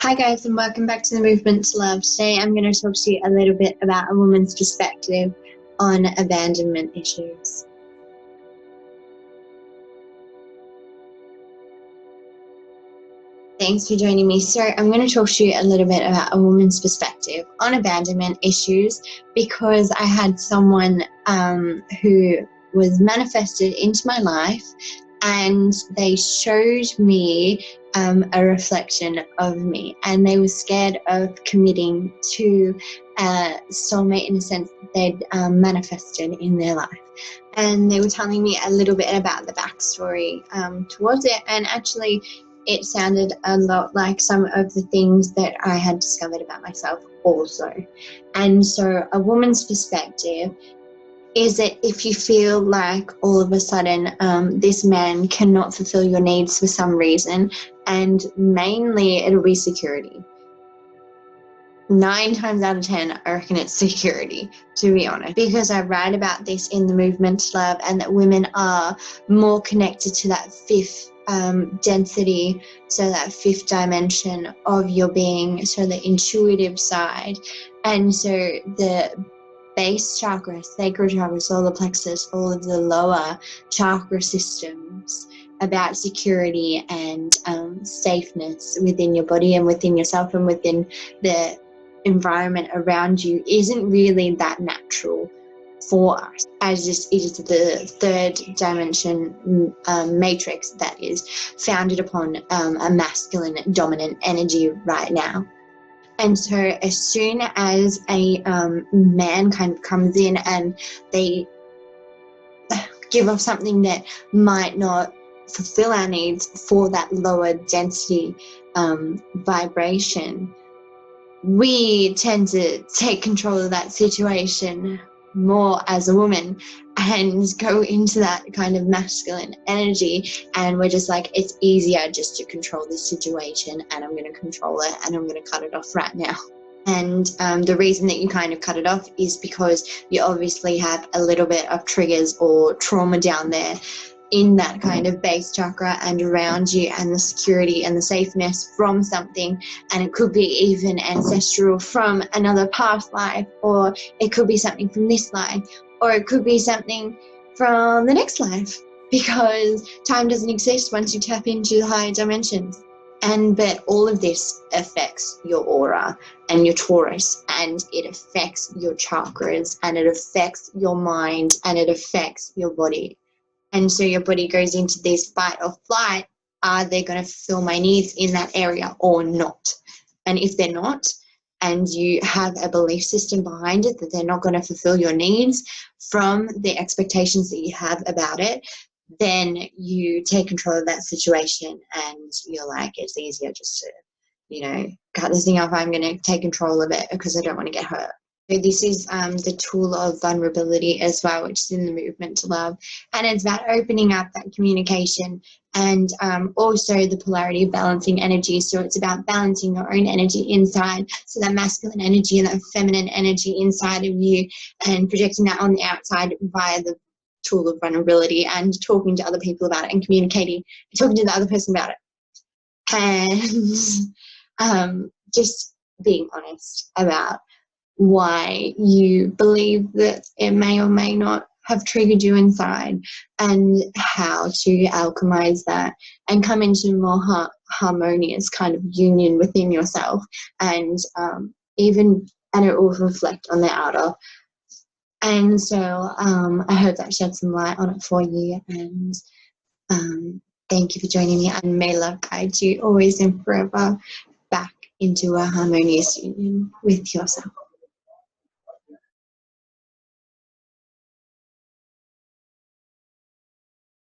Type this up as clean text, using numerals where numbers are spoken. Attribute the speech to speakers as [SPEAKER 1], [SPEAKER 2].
[SPEAKER 1] Hi guys, and welcome back to the Movement to Love. Today I'm going to talk to you a little bit about a woman's perspective on abandonment issues. Thanks for joining me. So I'm going to talk to you a little bit about a woman's perspective on abandonment issues because I had someone who was manifested into my life, and they showed me a reflection of me, and they were scared of committing to a soulmate in a sense that they'd manifested in their life. And they were telling me a little bit about the backstory towards it, and actually it sounded a lot like some of the things that I had discovered about myself also. And so a woman's perspective is that if you feel like all of a sudden this man cannot fulfill your needs for some reason, and mainly it'll be security. 9 times out of 10, I reckon it's security, to be honest, because I write about this in the Movement to Love, and that women are more connected to that fifth density, so that fifth dimension of your being, so the intuitive side. And so the base chakra, sacral chakra, solar plexus, all of the lower chakra systems about security and safeness within your body and within yourself and within the environment around you isn't really that natural for us, as this is the third dimension matrix that is founded upon a masculine dominant energy right now. And so as soon as a man kind of comes in and they give off something that might not fulfill our needs for that lower density vibration, we tend to take control of that situation more as a woman and go into that kind of masculine energy, and we're just like, it's easier just to control this situation, and I'm going to control it, and I'm going to cut it off right now. And the reason that you kind of cut it off is because you obviously have a little bit of triggers or trauma down there in that kind of base chakra and around you, and the security and the safeness from something. And it could be even ancestral from another past life, or it could be something from this life, or it could be something from the next life, because time doesn't exist once you tap into the higher dimensions. But all of this affects your aura and your Taurus, and it affects your chakras, and it affects your mind, and it affects your body. And so your body goes into this fight or flight. Are they going to fulfill my needs in that area or not? And if they're not, and you have a belief system behind it that they're not going to fulfill your needs from the expectations that you have about it, then you take control of that situation, and you're like, it's easier just to, cut this thing off. I'm going to take control of it because I don't want to get hurt. So this is the tool of vulnerability as well, which is in the Movement to Love. And it's about opening up that communication, and also the polarity of balancing energy. So it's about balancing your own energy inside, so that masculine energy and that feminine energy inside of you, and projecting that on the outside via the tool of vulnerability, and talking to other people about it, and communicating and talking to the other person about it. And just being honest about why you believe that it may or may not have triggered you inside, and how to alchemize that and come into a more harmonious kind of union within yourself, and it will reflect on the outer. And so I hope that shed some light on it for you, and thank you for joining me, and may love guide you always and forever back into a harmonious union with yourself.